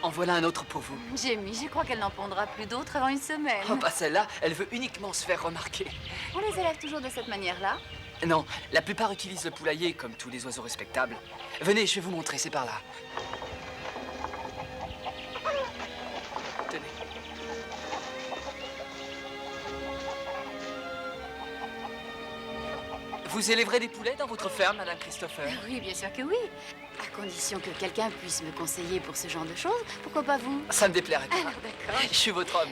En voilà un autre pour vous. Jamie, je crois qu'elle n'en pondra plus d'autres avant une semaine. Oh, pas celle-là, elle veut uniquement se faire remarquer. On les élève toujours de cette manière-là? Non, la plupart utilisent le poulailler comme tous les oiseaux respectables. Venez, je vais vous montrer, c'est par là. Tenez. Vous élèverez des poulets dans votre ferme, Madame Christopher? Oui, bien sûr que oui. À condition que quelqu'un puisse me conseiller pour ce genre de choses. Pourquoi pas vous? Ça me déplairait pas. Alors d'accord. Je suis votre homme.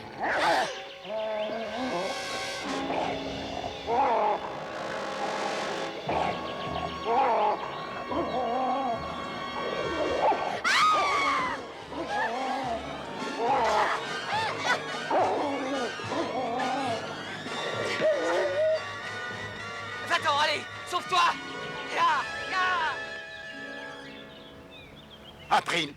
Va-t'en, allez, sauve-toi! Ya, ya! April.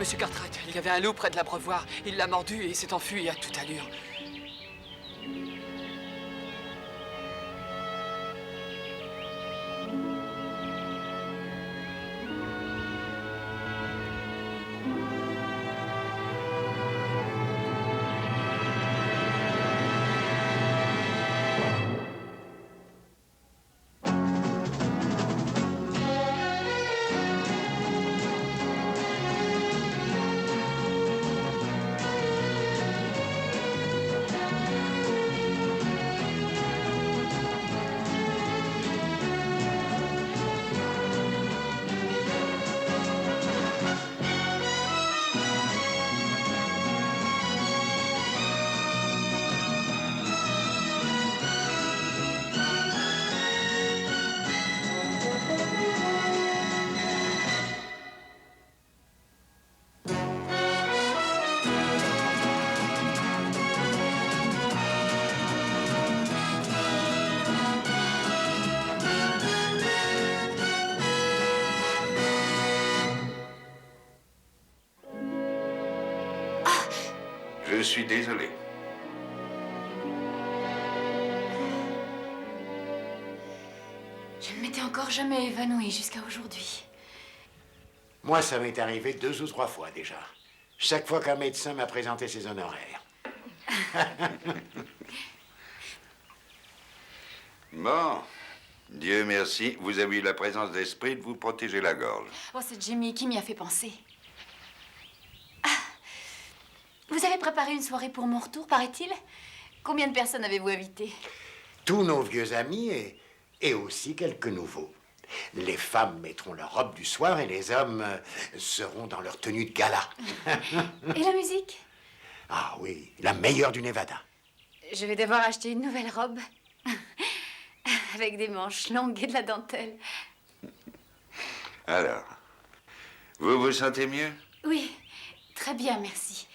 Monsieur Cartwright, il y avait un loup près de l'abreuvoir. Il l'a mordu et s'est enfui à toute allure. Je suis désolé. Je ne m'étais encore jamais évanouie jusqu'à aujourd'hui. Moi, ça m'est arrivé 2 ou 3 fois déjà. Chaque fois qu'un médecin m'a présenté ses honoraires. Bon, Dieu merci, vous avez eu la présence d'esprit de vous protéger la gorge. Oh, c'est Jamie qui m'y a fait penser. Ah, vous avez préparé une soirée pour mon retour, paraît-il? Combien de personnes avez-vous invité? Tous nos vieux amis et aussi quelques nouveaux. Les femmes mettront leur robe du soir et les hommes seront dans leur tenue de gala. Et la musique? Ah oui, la meilleure du Nevada. Je vais devoir acheter une nouvelle robe. Avec des manches longues et de la dentelle. Alors, vous vous sentez mieux? Oui, très bien, merci.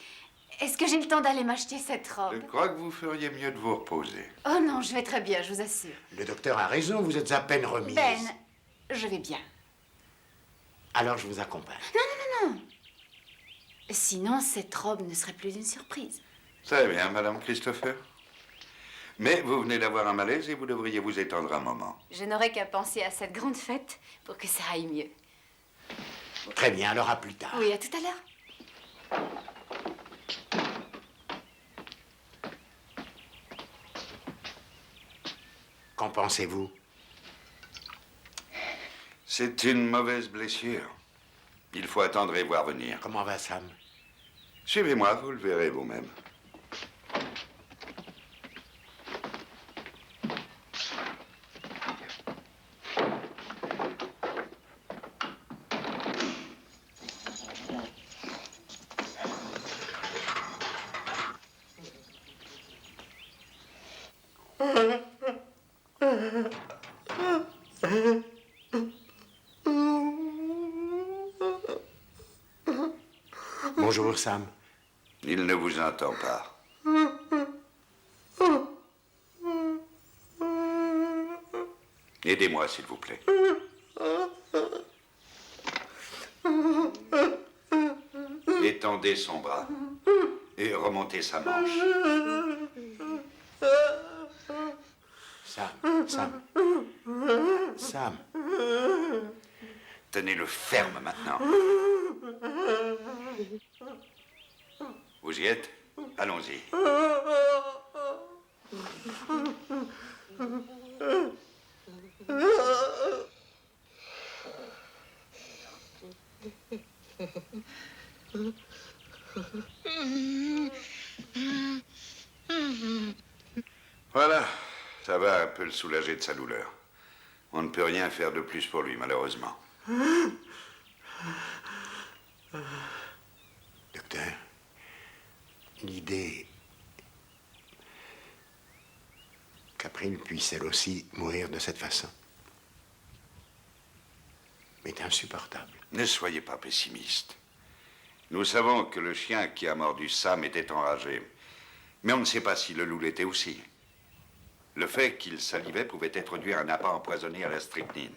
Est-ce que j'ai le temps d'aller m'acheter cette Je robe? crois que vous feriez mieux de vous reposer. Oh non, je vais très bien, je vous assure. Le docteur a raison, vous êtes à peine remise. Ben, je vais bien. Alors je vous accompagne. Non. Sinon, cette robe ne serait plus une surprise. Très bien, Madame Christopher. Mais vous venez d'avoir un malaise et vous devriez vous étendre un moment. Je n'aurais qu'à penser à cette grande fête pour que ça aille mieux. Très bien, alors à plus tard. Oui, à tout à l'heure. Qu'en pensez-vous? C'est une mauvaise blessure. Il faut attendre et voir venir. Comment va Sam? Suivez-moi, vous le verrez vous-même. Bonjour Sam. Il ne vous entend pas. Aidez-moi, s'il vous plaît. Étendez son bras et remontez sa manche. Sam. Sam. Tenez-le ferme maintenant. Vous y êtes? Allons-y. Voilà, ça va un peu le soulager de sa douleur. On ne peut rien faire de plus pour lui, malheureusement. Docteur, l'idée qu'April puisse elle aussi mourir de cette façon est insupportable. Ne soyez pas pessimiste. Nous savons que le chien qui a mordu Sam était enragé. Mais on ne sait pas si le loup l'était aussi. Le fait qu'il salivait pouvait être dû à un appât empoisonné à la strychnine.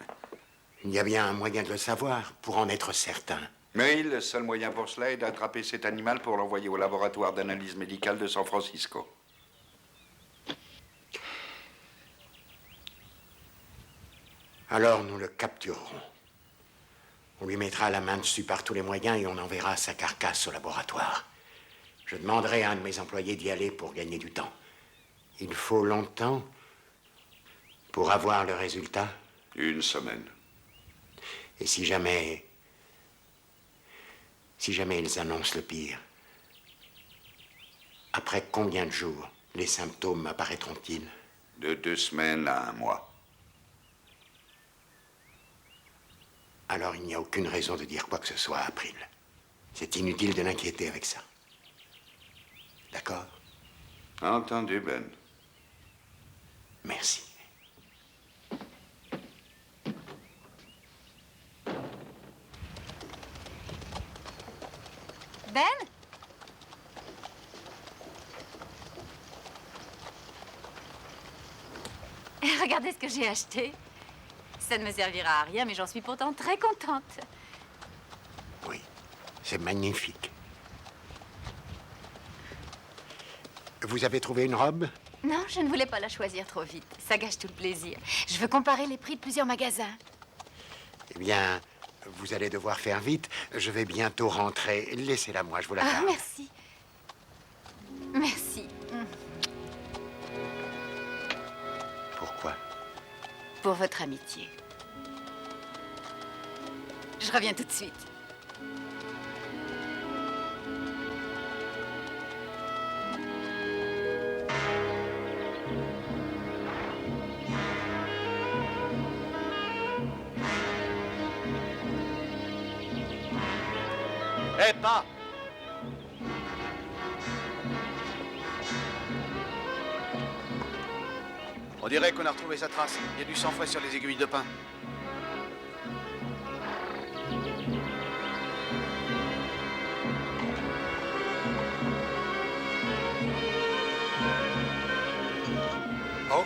Il y a bien un moyen de le savoir, pour en être certain. Mais le seul moyen pour cela est d'attraper cet animal pour l'envoyer au laboratoire d'analyse médicale de San Francisco. Alors nous le capturerons. On lui mettra la main dessus par tous les moyens et on enverra sa carcasse au laboratoire. Je demanderai à un de mes employés d'y aller pour gagner du temps. Il faut longtemps pour avoir le résultat. 1 semaine. Et si jamais ils annoncent le pire, après combien de jours les symptômes apparaîtront-ils? De 2 semaines à 1 mois. Alors il n'y a aucune raison de dire quoi que ce soit à April. C'est inutile de l'inquiéter avec ça. D'accord? Entendu, Ben. Merci. Ben? Regardez ce que j'ai acheté. Ça ne me servira à rien, mais j'en suis pourtant très contente. Oui, c'est magnifique. Vous avez trouvé une robe? Non, je ne voulais pas la choisir trop vite. Ça gâche tout le plaisir. Je veux comparer les prix de plusieurs magasins. Eh bien, vous allez devoir faire vite. Je vais bientôt rentrer. Laissez-la moi, je vous la Ah, garde. merci. Merci. Pourquoi? Pour votre amitié. Je reviens tout de suite. Eh, pas! On dirait qu'on a retrouvé sa trace. Il y a du sang frais sur les aiguilles de pin. Oh!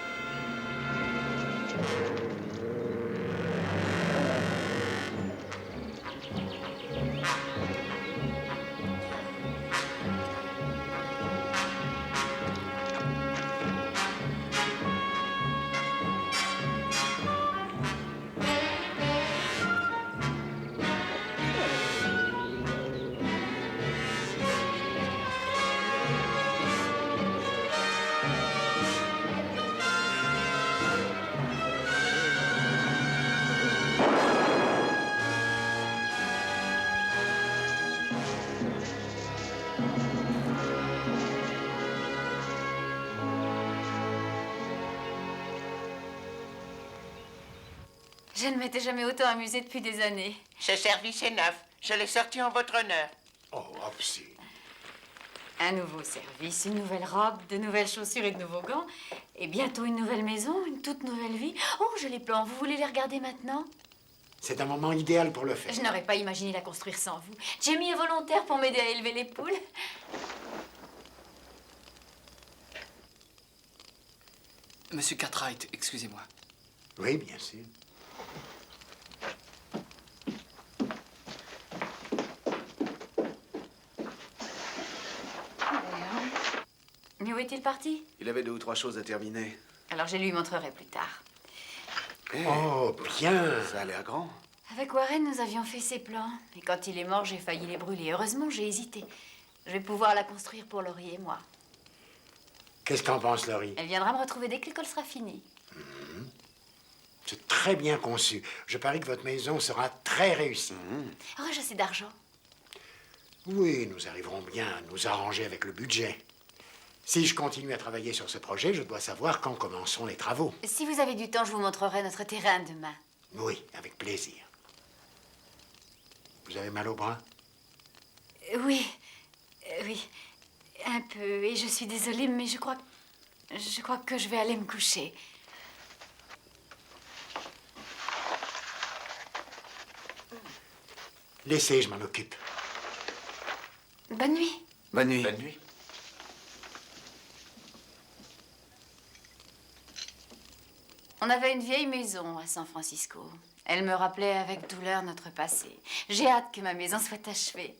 Je ne m'étais jamais autant amusée depuis des années. Ce service est neuf. Je l'ai sorti en votre honneur. Oh, Hopsy. Un nouveau service, une nouvelle robe, de nouvelles chaussures et de nouveaux gants. Et bientôt une nouvelle maison, une toute nouvelle vie. Oh, je les plans. Vous voulez les regarder maintenant? C'est un moment idéal pour le faire. Je n'aurais pas imaginé la construire sans vous. Jamie est volontaire pour m'aider à élever les poules. Monsieur Cartwright, excusez-moi. Oui, bien sûr. Mais où est-il parti? Il avait 2 ou 3 choses à terminer. Alors je lui montrerai plus tard. Oh, bien. Ça a l'air grand. Avec Warren, nous avions fait ces plans. Et quand il est mort, j'ai failli les brûler. Heureusement, j'ai hésité. Je vais pouvoir la construire pour Laurie et moi. Qu'est-ce qu'en pense Laurie? Elle viendra me retrouver dès que l'école sera finie. C'est très bien conçu. Je parie que votre maison sera très réussie. Aurais-je assez d'argent? Oui, nous arriverons bien à nous arranger avec le budget. Si je continue à travailler sur ce projet, je dois savoir quand commenceront les travaux. Si vous avez du temps, je vous montrerai notre terrain demain. Oui, avec plaisir. Vous avez mal au bras? Oui, oui, un peu. Et je suis désolée, mais je crois que je vais aller me coucher. Laissez, je m'en occupe. Bonne nuit. Bonne nuit. Bonne nuit. On avait une vieille maison à San Francisco. Elle me rappelait avec douleur notre passé. J'ai hâte que ma maison soit achevée.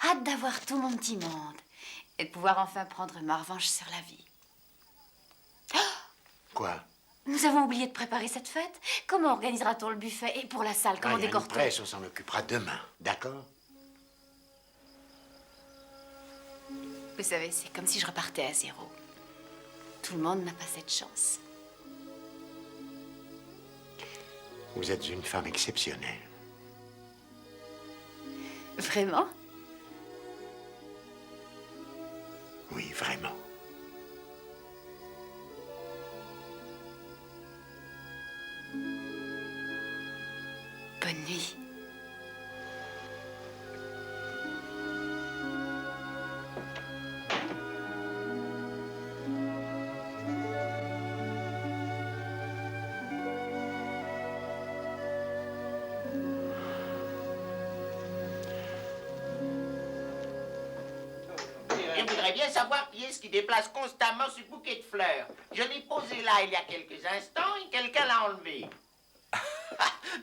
Hâte d'avoir tout mon petit monde. Et de pouvoir enfin prendre ma revanche sur la vie. Quoi? Nous avons oublié de préparer cette fête. Comment organisera-t-on le buffet? Et pour la salle, comment Il y a une décore-t-on? presse, on s'en occupera demain. D'accord? Vous savez, c'est comme si je repartais à zéro. Tout le monde n'a pas cette chance. Vous êtes une femme exceptionnelle. Vraiment? Oui, vraiment. Bonne nuit. Je voudrais bien savoir qui est-ce qui déplace constamment ce bouquet de fleurs. Je l'ai posé là il y a quelques instants et quelqu'un l'a enlevé.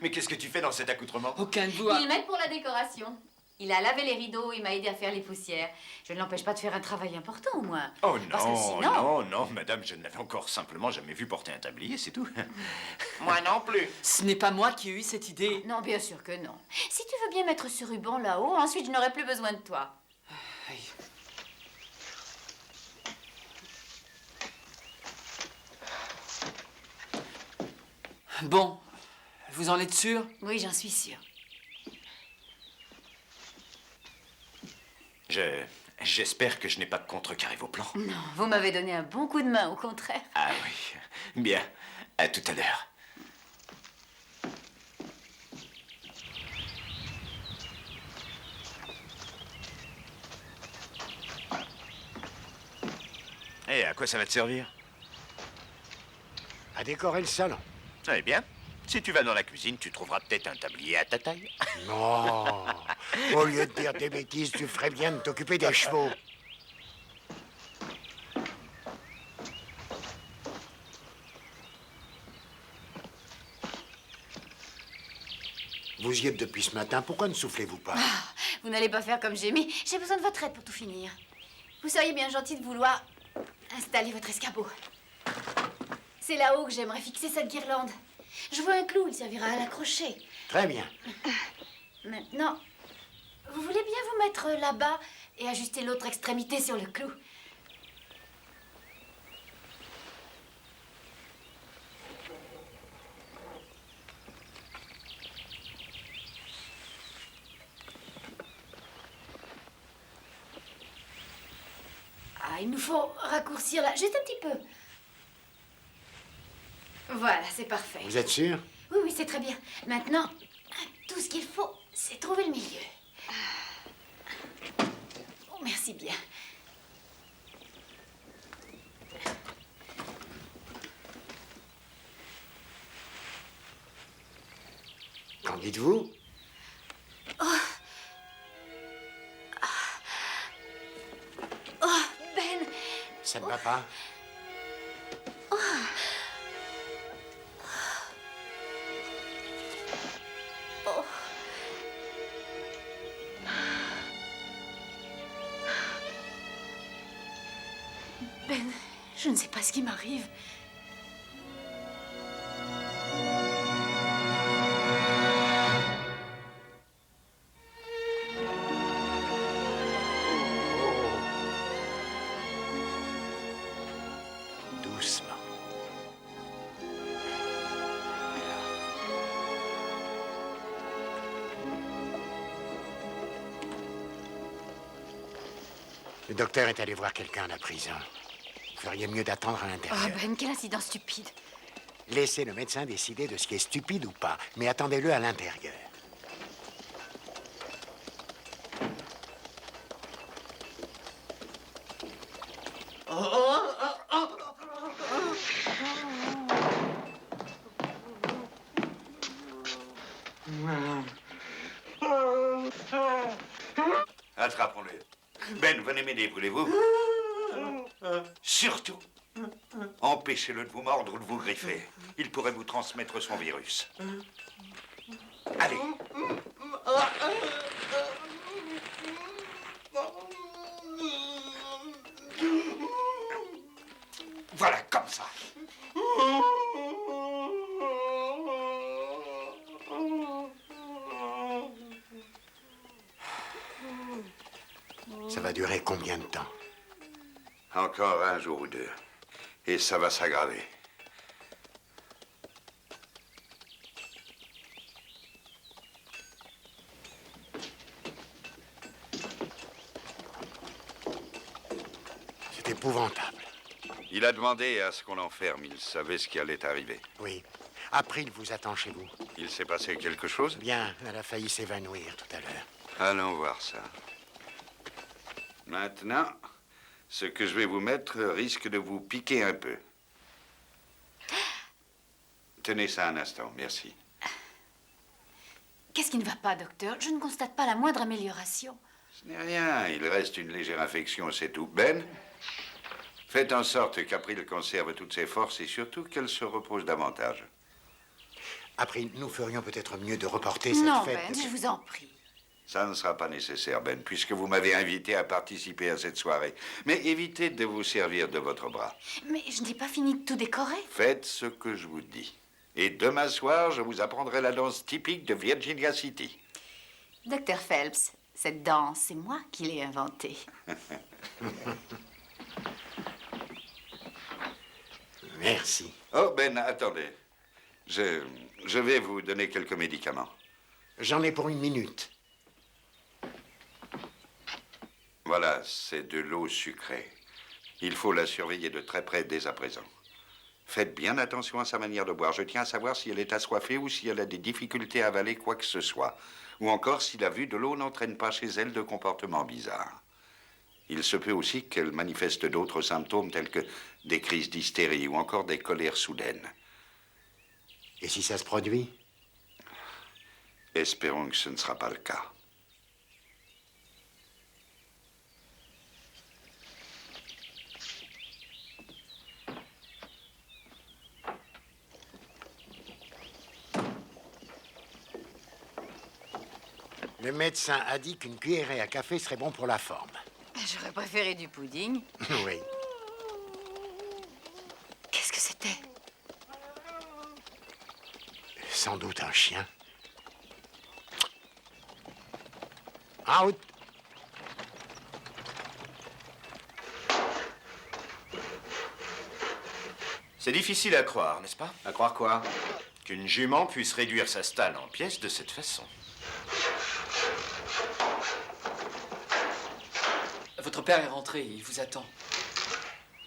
Mais qu'est-ce que tu fais dans cet accoutrement? Aucun de vous a... Il m'aide pour la décoration. Il a lavé les rideaux et m'a aidé à faire les poussières. Je ne l'empêche pas de faire un travail important, au moins. Oh Parce que non, sinon... non, madame, je ne l'avais encore simplement jamais vu porter un tablier, c'est tout. Moi non plus. Ce n'est pas moi qui ai eu cette idée. Non, bien sûr que non. Si tu veux bien mettre ce ruban là-haut, ensuite je n'aurai plus besoin de toi. Aïe. Bon, vous en êtes sûr? Oui, j'en suis sûre. J'espère que je n'ai pas contrecarré vos plans. Non, vous m'avez donné un bon coup de main, au contraire. Ah oui, bien, à tout à l'heure. Et à quoi ça va te servir? À décorer le salon. Eh bien, si tu vas dans la cuisine, tu trouveras peut-être un tablier à ta taille. Non. Au lieu de dire des bêtises, tu ferais bien de t'occuper des chevaux. Vous y êtes depuis ce matin, pourquoi ne soufflez-vous pas? Vous n'allez pas faire comme j'ai mis. J'ai besoin de votre aide pour tout finir. Vous seriez bien gentil de vouloir installer votre escabeau. C'est là-haut que j'aimerais fixer cette guirlande. Je vois un clou, il servira à l'accrocher. Très bien. Maintenant, vous voulez bien vous mettre là-bas et ajuster l'autre extrémité sur le clou? Ah, il nous faut raccourcir là, juste un petit peu. Voilà, c'est parfait. Vous êtes sûr? Oui, oui, c'est très bien. Maintenant, tout ce qu'il faut, c'est trouver le milieu. Oh, merci bien. Qu'en dites-vous? Oh, Ben, Ça ne va pas? Ben, je ne sais pas ce qui m'arrive. Le docteur est allé voir quelqu'un à la prison. Vous feriez mieux d'attendre à Oh, l'intérieur. Ben, quel incident stupide. Laissez le médecin décider de ce qui est stupide ou pas, mais attendez-le à l'intérieur. Attrapons-le. Ben, venez m'aider, voulez-vous? Surtout, empêchez-le de vous mordre ou de vous griffer. Il pourrait vous transmettre son virus. Allez. Voilà, comme ça. Ça va durer combien de temps? Encore un jour ou deux. Et ça va s'aggraver. C'est épouvantable. Il a demandé à ce qu'on l'enferme. Il savait ce qui allait arriver. Oui. April vous attend chez vous. Il s'est passé quelque chose? Bien, elle a failli s'évanouir tout à l'heure. Allons voir ça. Maintenant, ce que je vais vous mettre risque de vous piquer un peu. Tenez ça un instant, merci. Qu'est-ce qui ne va pas, docteur? Je ne constate pas la moindre amélioration. Ce n'est rien, il reste une légère infection, c'est tout. Ben, faites en sorte qu'April conserve toutes ses forces et surtout qu'elle se repose davantage. April, nous ferions peut-être mieux de reporter cette Non, fête. Ben, je vous en prie. Ça ne sera pas nécessaire, Ben, puisque vous m'avez invité à participer à cette soirée. Mais évitez de vous servir de votre bras. Mais je n'ai pas fini de tout décorer. Faites ce que je vous dis. Et demain soir, je vous apprendrai la danse typique de Virginia City. Docteur Phelps, cette danse, c'est moi qui l'ai inventée. Merci. Oh, Ben, attendez. Je vais vous donner quelques médicaments. J'en ai pour 1 minute. Voilà, c'est de l'eau sucrée. Il faut la surveiller de très près dès à présent. Faites bien attention à sa manière de boire. Je tiens à savoir si elle est assoiffée ou si elle a des difficultés à avaler quoi que ce soit. Ou encore si la vue de l'eau n'entraîne pas chez elle de comportements bizarres. Il se peut aussi qu'elle manifeste d'autres symptômes tels que des crises d'hystérie ou encore des colères soudaines. Et si ça se produit? Espérons que ce ne sera pas le cas. Le médecin a dit qu'une cuillerée à café serait bon pour la forme. J'aurais préféré du pudding. Oui. Qu'est-ce que c'était? Sans doute un chien. Out! C'est difficile à croire, n'est-ce pas? À croire quoi? Qu'une jument puisse réduire sa stalle en pièces de cette façon. Votre père est rentré, il vous attend.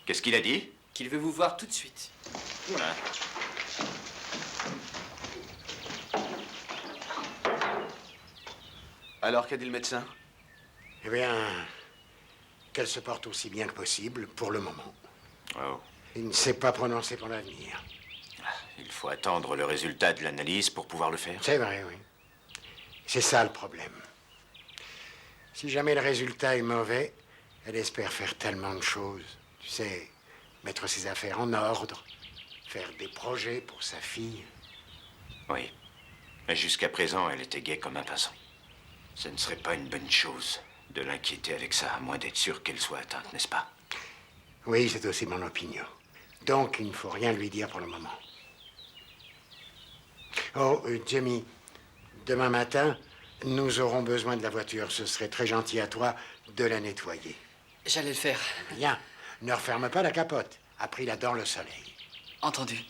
Qu'est-ce qu'il a dit? Qu'il veut vous voir tout de suite. Hein? Alors, qu'a dit le médecin? Eh bien, qu'elle se porte aussi bien que possible pour le moment. Oh. Il ne s'est pas prononcé pour l'avenir. Il faut attendre le résultat de l'analyse pour pouvoir le faire. C'est vrai, oui. C'est ça le problème. Si jamais le résultat est mauvais, elle espère faire tellement de choses. Tu sais, mettre ses affaires en ordre, faire des projets pour sa fille. Oui. Mais jusqu'à présent, elle était gaie comme un pinson. Ce ne serait pas une bonne chose de l'inquiéter avec ça, à moins d'être sûr qu'elle soit atteinte, n'est-ce pas? Oui, c'est aussi mon opinion. Donc, il ne faut rien lui dire pour le moment. Oh, Jamie, demain matin, nous aurons besoin de la voiture. Ce serait très gentil à toi de la nettoyer. J'allais le faire. Bien, ne referme pas la capote. April adore le soleil. Entendu.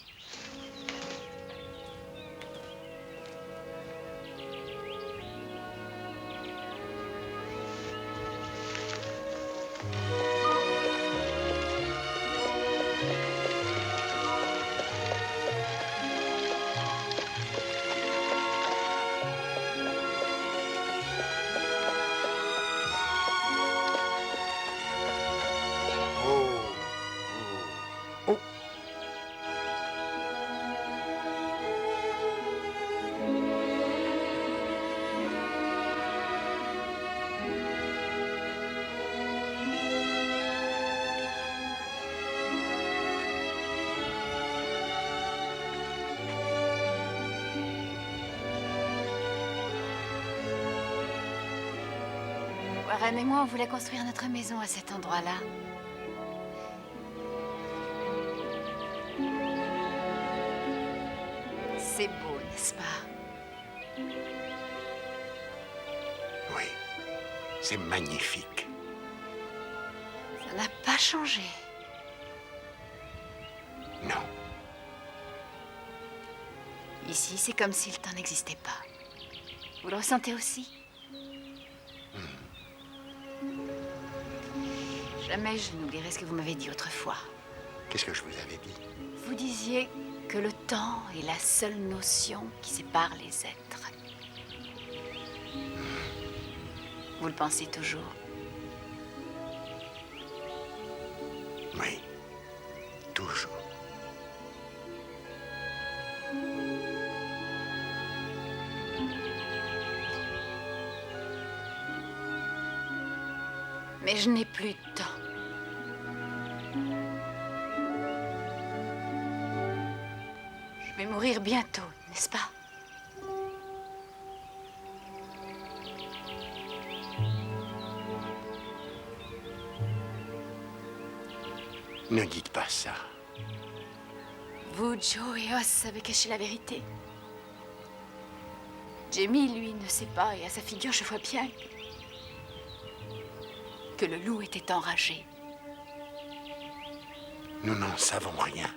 Rem et moi, on voulait construire notre maison à cet endroit-là. C'est beau, n'est-ce pas? Oui, c'est magnifique. Ça n'a pas changé. Non. Ici, c'est comme si le temps n'existait pas. Vous le ressentez aussi? Jamais je n'oublierai ce que vous m'avez dit autrefois. Qu'est-ce que je vous avais dit? Vous disiez que le temps est la seule notion qui sépare les êtres. Vous le pensez toujours? Oui, toujours. Mais je n'ai plus de temps. Je vais mourir bientôt, n'est-ce pas? Ne dites pas ça. Vous, Joe et Oz savez cacher la vérité. Jamie, lui, ne sait pas, et à sa figure, je vois bien que le loup était enragé. Nous n'en savons rien.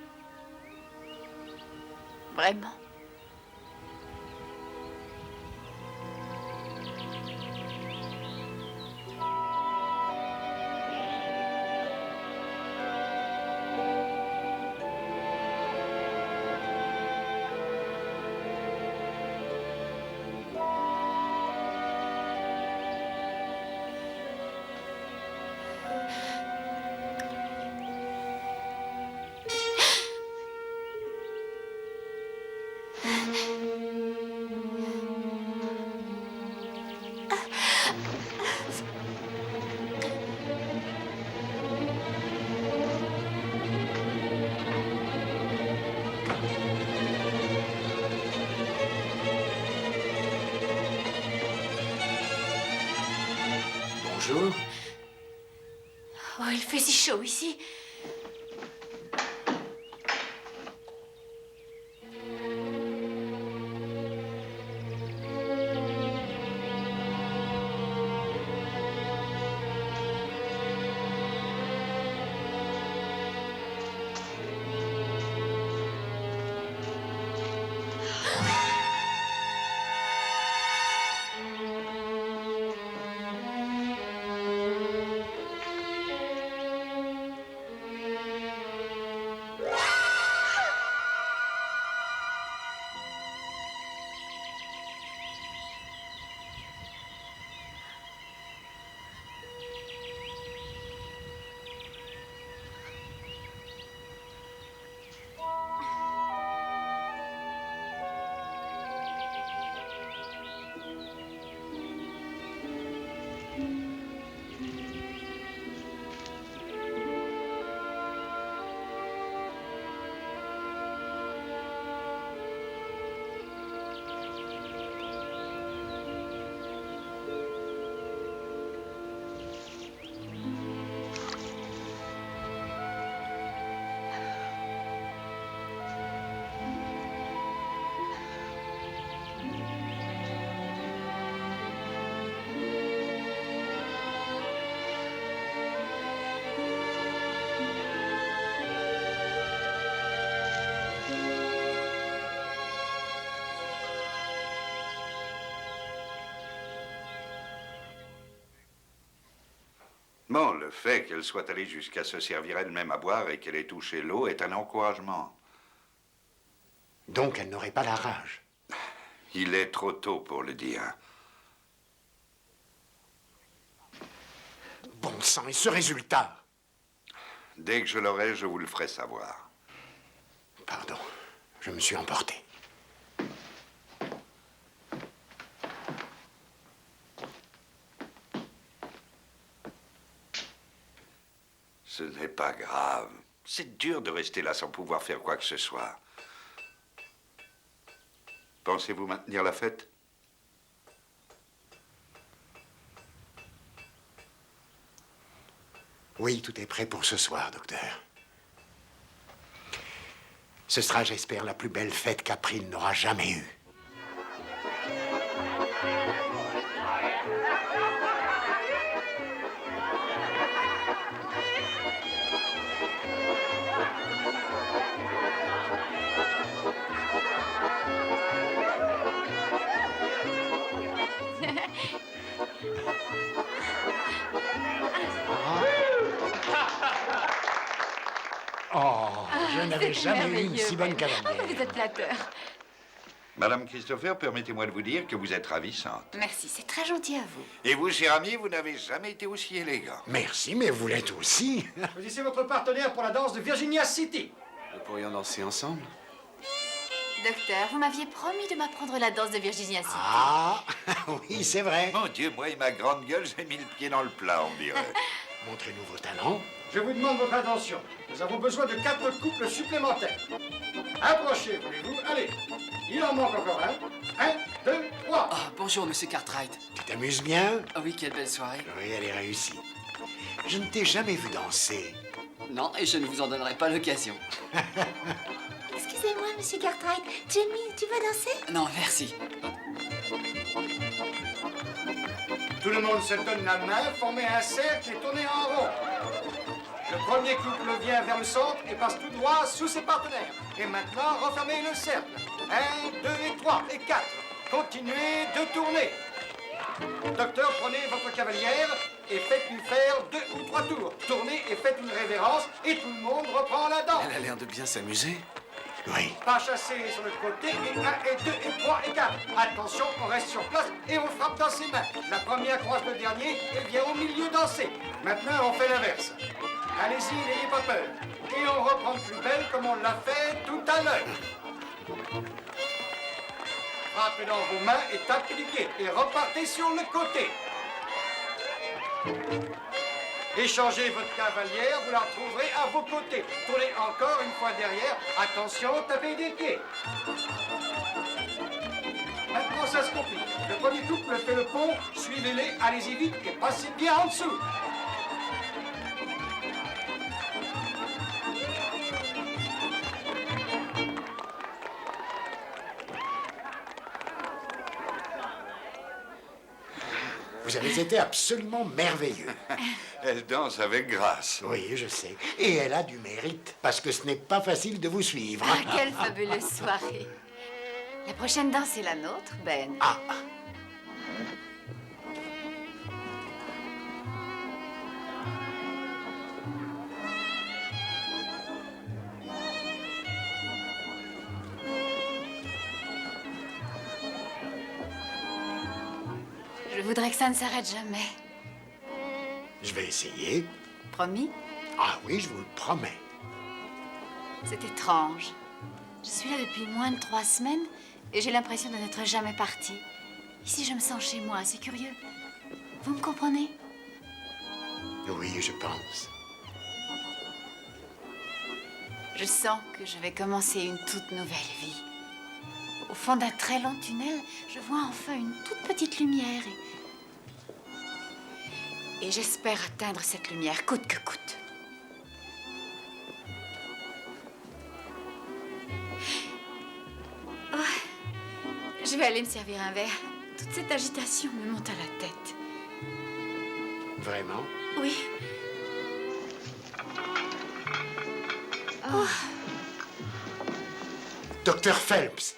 Vraiment. Bonjour. Oh, il fait si chaud ici. Bon, le fait qu'elle soit allée jusqu'à se servir elle-même à boire et qu'elle ait touché l'eau est un encouragement. Donc elle n'aurait pas la rage. Il est trop tôt pour le dire. Bon sang, et ce résultat? Dès que je l'aurai, je vous le ferai savoir. Pardon, je me suis emporté. Ce n'est pas grave. C'est dur de rester là sans pouvoir faire quoi que ce soit. Pensez-vous maintenir la fête? Oui, tout est prêt pour ce soir, docteur. Ce sera, j'espère, la plus belle fête qu'April n'aura jamais eue. Oh, je n'avais jamais eu une si bonne cavalière. Vous êtes flatteur. Madame Christopher, permettez-moi de vous dire que vous êtes ravissante. Merci, c'est très gentil à vous. Et vous, cher ami, vous n'avez jamais été aussi élégant. Merci, mais vous l'êtes aussi. Choisissez votre partenaire pour la danse de Virginia City. Nous pourrions danser ensemble. Docteur, vous m'aviez promis de m'apprendre la danse de Virginia City. Ah, oui, c'est vrai. Mon Dieu, moi et ma grande gueule, j'ai mis le pied dans le plat, on dirait. Montrez-nous vos talents. Je vous demande votre attention. Nous avons besoin de 4 couples supplémentaires. Approchez, voulez-vous? Allez, il en manque encore un. 1, 2, 3. Oh, bonjour, monsieur Cartwright. Tu t'amuses bien? Ah oui, quelle belle soirée. Oui, elle est réussie. Je ne t'ai jamais vu danser. Non, et je ne vous en donnerai pas l'occasion. Excusez-moi, monsieur Cartwright. Jamie, tu veux danser? Non, merci. Tout le monde se donne la main, formez un cercle et tournez en rond. Le premier couple vient vers le centre et passe tout droit sous ses partenaires. Et maintenant, refermez le cercle. 1, 2 et 3 et 4. Continuez de tourner. Docteur, prenez votre cavalière et faites-lui faire 2 ou 3 tours. Tournez et faites une révérence et tout le monde reprend la danse. Elle a l'air de bien s'amuser. Oui. Pas chasser sur le côté, et 1, et 2, et 3, et 4. Attention, on reste sur place et on frappe dans ses mains. La première croise le dernier et vient au milieu danser. Maintenant, on fait l'inverse. Allez-y, n'ayez pas peur. Et on reprend de plus belle comme on l'a fait tout à l'heure. Frappez dans vos mains et tapez du pied. Et repartez sur le côté. Échangez votre cavalière, vous la retrouverez à vos côtés. Tournez encore une fois derrière. Attention, tapez des pieds. Maintenant, ça se complique. Le premier couple fait le pont, suivez-les, allez-y vite et passez bien en dessous. Vous avez été absolument merveilleux. Elle danse avec grâce. Oui, je sais. Et elle a du mérite, parce que ce n'est pas facile de vous suivre. Ah, quelle fabuleuse soirée. La prochaine danse est la nôtre, Ben. Ah, Je voudrais que ça ne s'arrête jamais. je vais essayer. Promis? Ah oui, je vous le promets. C'est étrange. Je suis là depuis moins de 3 semaines et j'ai l'impression de n'être jamais partie. Ici, je me sens chez moi. C'est curieux. Vous me comprenez? Oui, je pense. Je sens que je vais commencer une toute nouvelle vie. Au fond d'un très long tunnel, je vois enfin une toute petite lumière et j'espère atteindre cette lumière coûte que coûte. Oh, je vais aller me servir un verre. Toute cette agitation me monte à la tête. Vraiment? Oui. Oh. Docteur Phelps.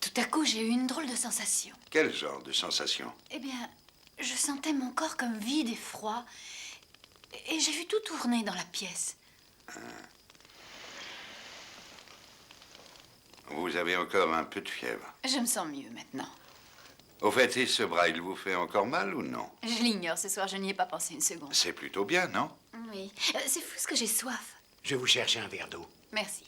Tout à coup, j'ai eu une drôle de sensation. Quel genre de sensation? Eh bien, je sentais mon corps comme vide et froid. Et j'ai vu tout tourner dans la pièce. Vous avez encore un peu de fièvre. Je me sens mieux maintenant. Au fait, et ce bras, il vous fait encore mal ou non? Je l'ignore ce soir, je n'y ai pas pensé une seconde. C'est plutôt bien, non? Oui. C'est fou ce que j'ai soif. Je vais vous chercher un verre d'eau. Merci.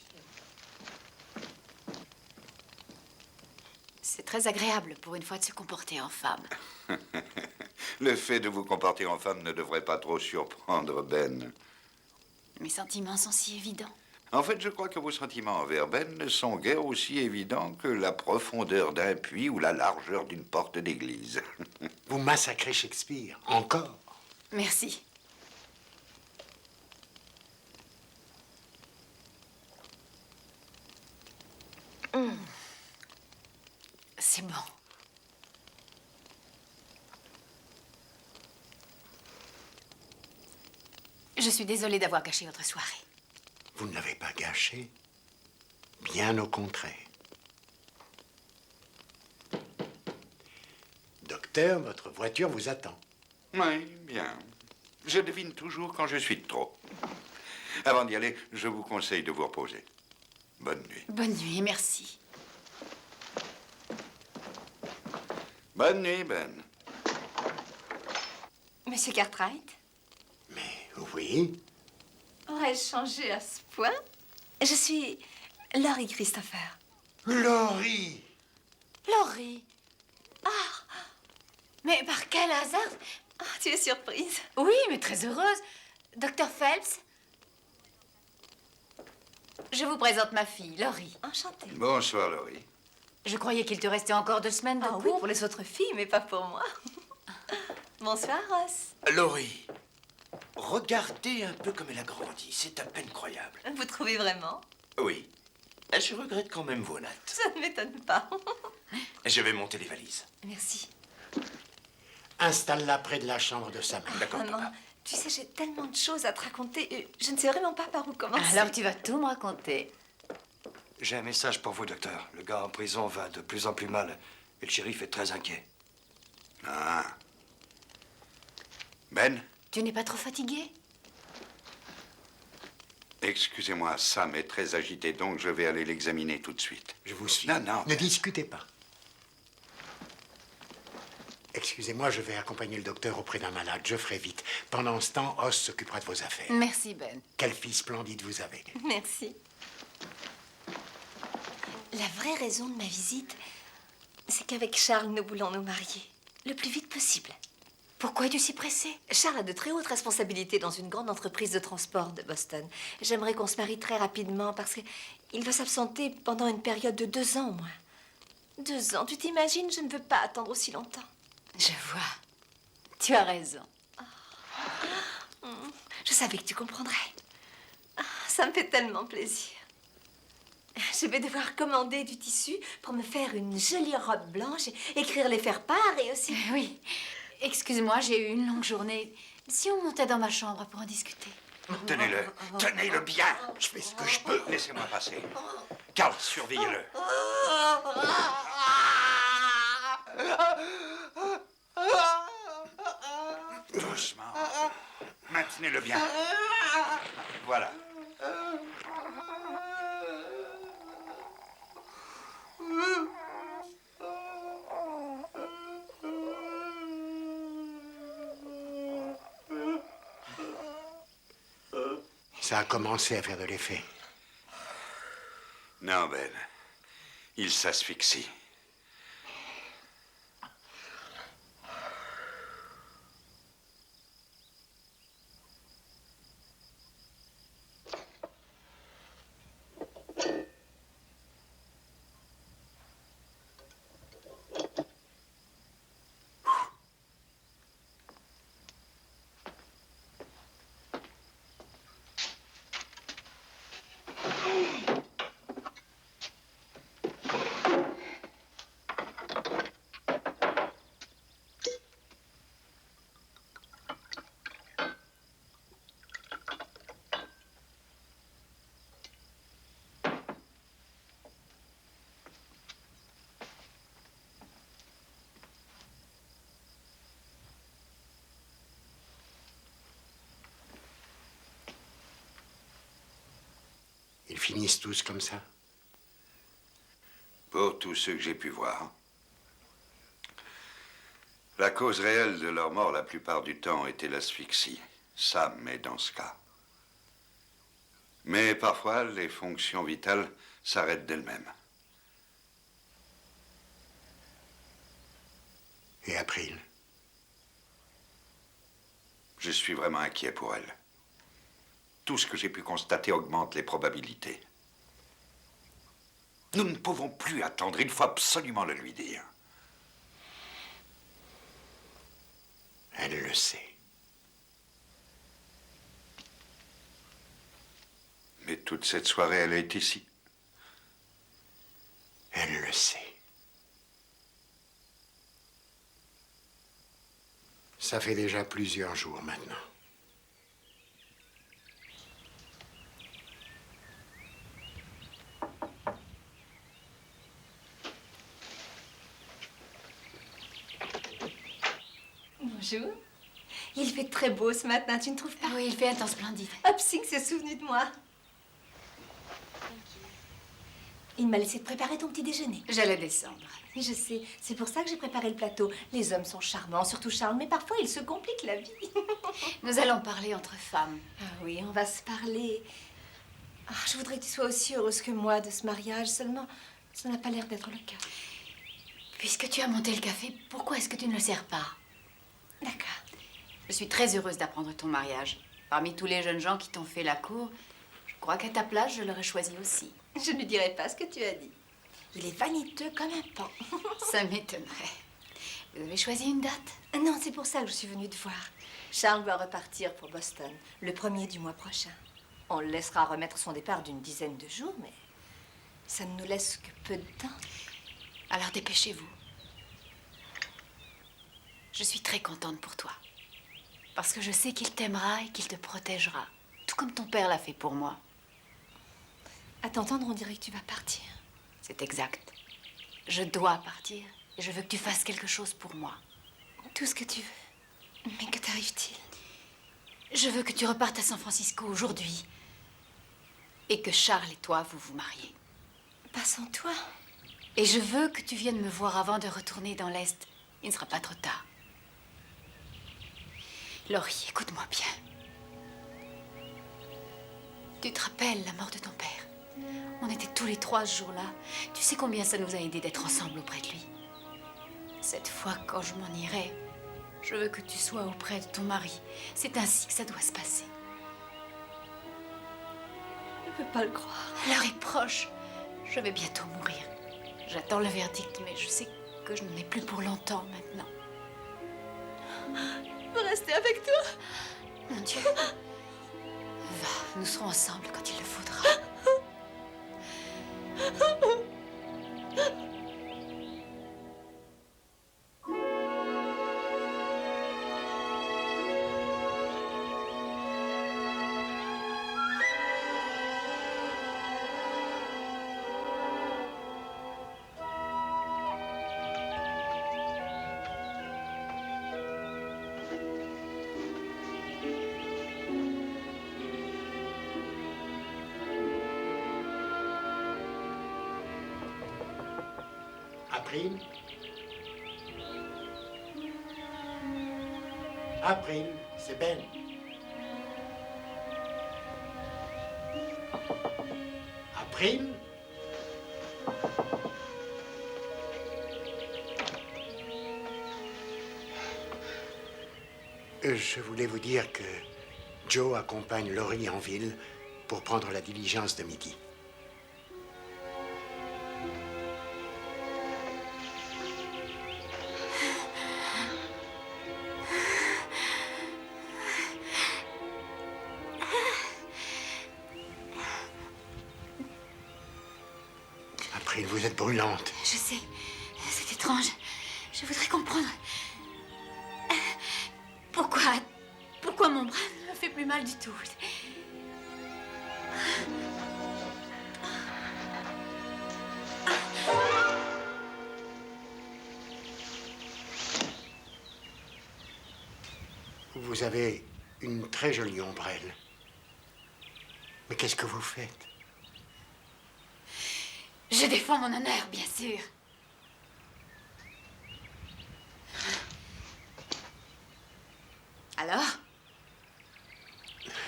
C'est très agréable pour une fois de se comporter en femme. Le fait de vous comporter en femme ne devrait pas trop surprendre, Ben. Mes sentiments sont si évidents. En fait, je crois que vos sentiments envers Ben ne sont guère aussi évidents que la profondeur d'un puits ou la largeur d'une porte d'église. Vous massacrez Shakespeare, encore. Merci. C'est bon. Je suis désolée d'avoir gâché votre soirée. Vous ne l'avez pas gâché. Bien au contraire. Docteur, votre voiture vous attend. Oui, bien. Je devine toujours quand je suis de trop. Avant d'y aller, je vous conseille de vous reposer. Bonne nuit. Bonne nuit, merci. Bonne nuit, Ben. Monsieur Cartwright, Mais oui, aurais-je changé à ce point? Je suis Laurie Christopher. Laurie! Laurie. Ah. Mais par quel hasard? Oh, tu es surprise. Oui, mais très heureuse. Docteur Phelps. Je vous présente ma fille, Laurie. Enchantée. Bonsoir, Laurie. Je croyais qu'il te restait encore 2 semaines de Ah oui, cours. pour les autres filles, mais pas pour moi. Bonsoir, Ross. Laurie, regardez un peu comme elle a grandi. C'est à peine croyable. Vous trouvez vraiment? Oui. Je regrette quand même vos notes. Ça ne m'étonne pas. Je vais monter les valises. Merci. Installe-la près de la chambre de sa mère. D'accord, Maman, papa. tu sais, j'ai tellement de choses à te raconter. Je ne sais vraiment pas par où commencer. Alors tu vas tout me raconter. J'ai un message pour vous, docteur. Le gars en prison va de plus en plus mal et le shérif est très inquiet. Ah. Ben, Tu n'es pas trop fatigué? excusez-moi, Sam est très agité, donc je vais aller l'examiner tout de suite. Je vous suis. Non, non. Ne discutez pas. Excusez-moi, je vais accompagner le docteur auprès d'un malade. Je ferai vite. Pendant ce temps, Os s'occupera de vos affaires. Merci, Ben. Quelle fille splendide vous avez. Merci. La vraie raison de ma visite, c'est qu'avec Charles, nous voulons nous marier. Le plus vite possible. Pourquoi es-tu si pressée? Charles a de très hautes responsabilités dans une grande entreprise de transport de Boston. J'aimerais qu'on se marie très rapidement parce qu'il va s'absenter pendant une période de 2 ans au moins. 2 ans, tu t'imagines? Je ne veux pas attendre aussi longtemps. Je vois. Tu as raison. Je savais que tu comprendrais. Ah, ça me fait tellement plaisir. Je vais devoir commander du tissu pour me faire une jolie robe blanche et écrire les faire-part et aussi... Oui. Excuse-moi, j'ai eu une longue journée. Si on montait dans ma chambre pour en discuter. Tenez-le bien. Je fais ce que je peux. Laissez-moi passer. Carl, surveillez-le. Doucement. Maintenez-le bien. Voilà. Ça a commencé à faire de l'effet. Non, Ben. Il s'asphyxie. Ils finissent tous comme ça. Pour tous ceux que j'ai pu voir. La cause réelle de leur mort la plupart du temps était l'asphyxie. Sam est dans ce cas. Mais parfois, les fonctions vitales s'arrêtent d'elles-mêmes. Et April? Je suis vraiment inquiet pour elle. tout ce que j'ai pu constater augmente les probabilités. Nous ne pouvons plus attendre, il faut absolument le lui dire. Elle le sait. Mais toute cette soirée, elle est ici. Elle le sait. Ça fait déjà plusieurs jours maintenant. Bonjour. Il fait très beau ce matin, tu ne trouves pas? Oui, il fait un temps splendide. Hopsing s'est souvenu de moi. Il m'a laissé te préparer ton petit déjeuner. J'allais descendre. Oui, je sais. C'est pour ça que j'ai préparé le plateau. Les hommes sont charmants, surtout Charles, mais parfois ils se compliquent la vie. Nous allons parler entre femmes. Ah oui, on va se parler. Ah, je voudrais que tu sois aussi heureuse que moi de ce mariage, seulement ça n'a pas l'air d'être le cas. Puisque tu as monté le café, pourquoi est-ce que tu ne le sers pas? D'accord. Je suis très heureuse d'apprendre ton mariage. Parmi tous les jeunes gens qui t'ont fait la cour, je crois qu'à ta place, je l'aurais choisi aussi. Je ne dirai pas ce que tu as dit. Il est vaniteux comme un pan. Ça m'étonnerait. Vous avez choisi une date? Non, c'est pour ça que je suis venue te voir. Charles doit repartir pour Boston le 1er du mois prochain. On le laissera remettre son départ d'une dizaine de jours, mais ça ne nous laisse que peu de temps. Alors dépêchez-vous. Je suis très contente pour toi. Parce que je sais qu'il t'aimera et qu'il te protégera. Tout comme ton père l'a fait pour moi. À t'entendre, on dirait que tu vas partir. C'est exact. Je dois partir et je veux que tu fasses quelque chose pour moi. Tout ce que tu veux. Mais que t'arrive-t-il? Je veux que tu repartes à San Francisco aujourd'hui. Et que Charles et toi, vous vous mariez. Pas sans toi. Et je veux que tu viennes me voir avant de retourner dans l'Est. Il ne sera pas trop tard. Laurie, écoute-moi bien. Tu te rappelles la mort de ton père? On était tous les trois ce jour-là. Tu sais combien ça nous a aidés d'être ensemble auprès de lui. Cette fois, quand je m'en irai, je veux que tu sois auprès de ton mari. C'est ainsi que ça doit se passer. Je ne peux pas le croire. L'heure est proche. Je vais bientôt mourir. J'attends le verdict, mais je sais que je n'en ai plus pour longtemps maintenant. Je veux rester avec toi. Mon Dieu. Va, nous serons ensemble quand il le faudra. April? April, c'est Ben. April? Je voulais vous dire que Joe accompagne Laurie en ville pour prendre la diligence de midi. April, vous êtes brûlante. Je sais, c'est étrange. Je voudrais comprendre. Pourquoi mon bras ne me fait plus mal du tout? Vous avez une très jolie ombrelle. Mais qu'est-ce que vous faites? Je défends mon honneur, bien sûr. Alors?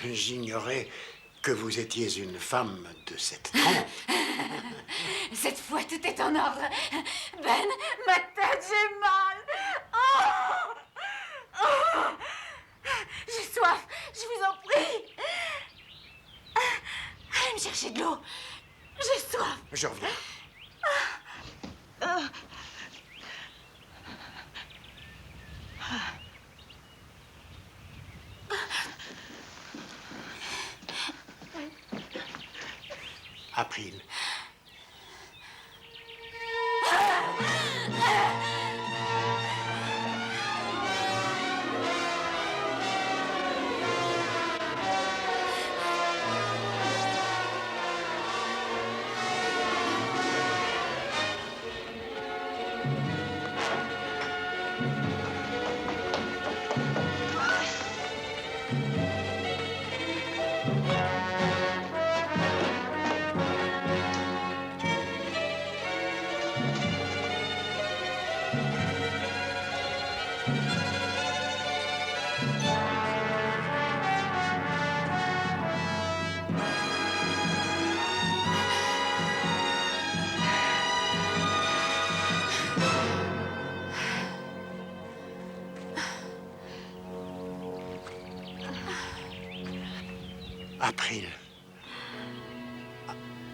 J'ignorais que vous étiez une femme de cette trempe. Cette fois, tout est en ordre. Ben, ma tête, j'ai mal. Oh! Oh! J'ai soif, je vous en prie. chercher de l'eau. J'ai soif. Je reviens. April. April.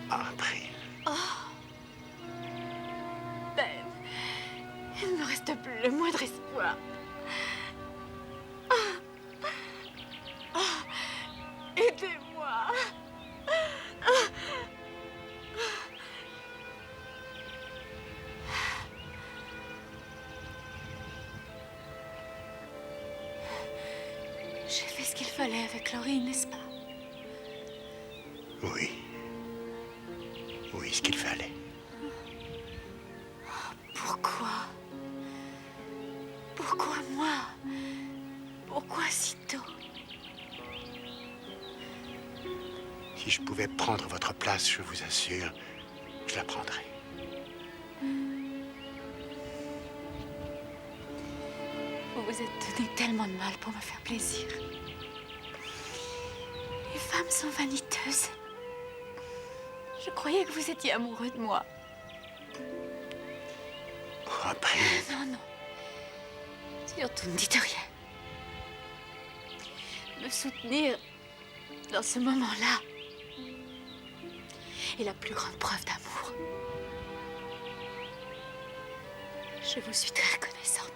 April. Ben, il ne me reste plus le moindre espoir. Aidez-moi. J'ai fait ce qu'il fallait avec Laurie, n'est-ce pas? Oui. Oui, ce qu'il fallait. Pourquoi? Pourquoi moi? Pourquoi si tôt? Si je pouvais prendre votre place, je vous assure, je la prendrais. Vous vous êtes donné tellement de mal pour me faire plaisir. Les femmes sont vaniteuses. Je croyais que vous étiez amoureux de moi. Oh, April. Non, non. Surtout ne dites rien. Me soutenir dans ce moment-là est la plus grande preuve d'amour. Je vous suis très reconnaissante.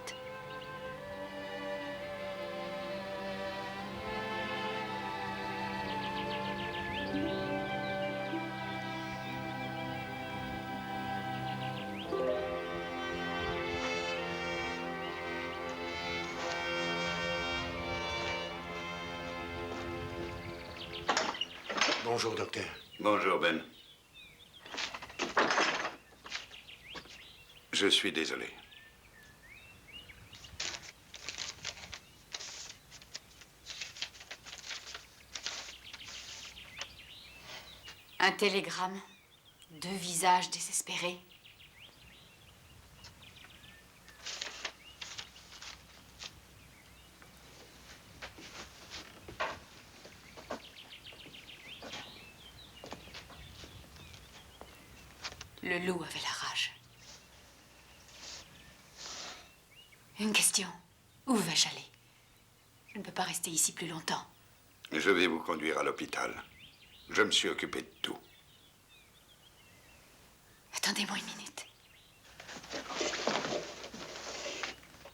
Bonjour, docteur. Bonjour, Ben. Je suis désolé. Un télégramme. 2 visages désespérés. Le loup avait la rage. Une question. Où vais-je aller? Je ne peux pas rester ici plus longtemps. Je vais vous conduire à l'hôpital. Je me suis occupé de tout. Attendez-moi une minute.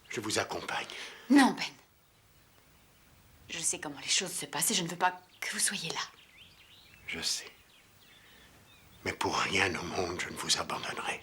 Je vous accompagne. Non, Ben. Je sais comment les choses se passent et je ne veux pas que vous soyez là. Je sais. Mais pour rien au monde, je ne vous abandonnerai.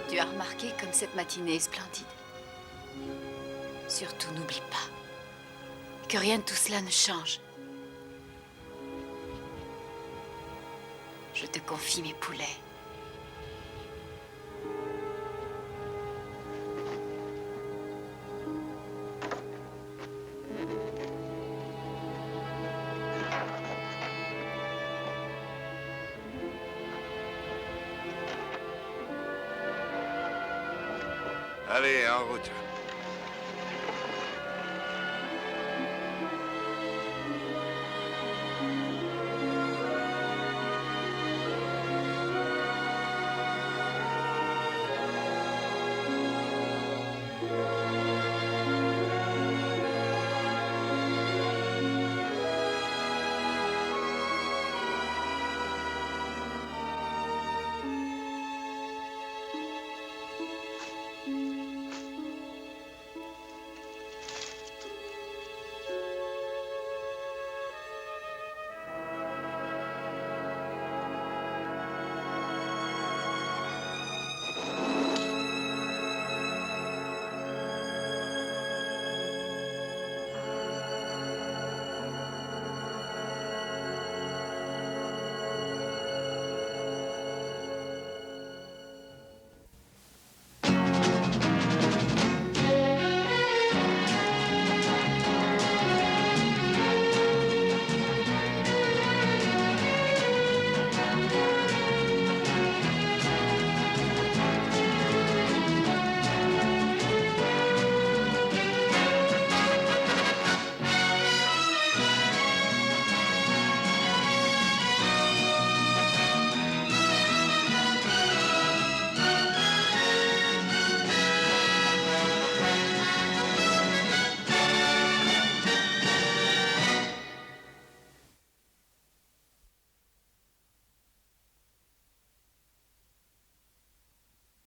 Tu as remarqué comme cette matinée est splendide. Surtout, n'oublie pas que rien de tout cela ne change. Je te confie mes poulets. Allez, en route.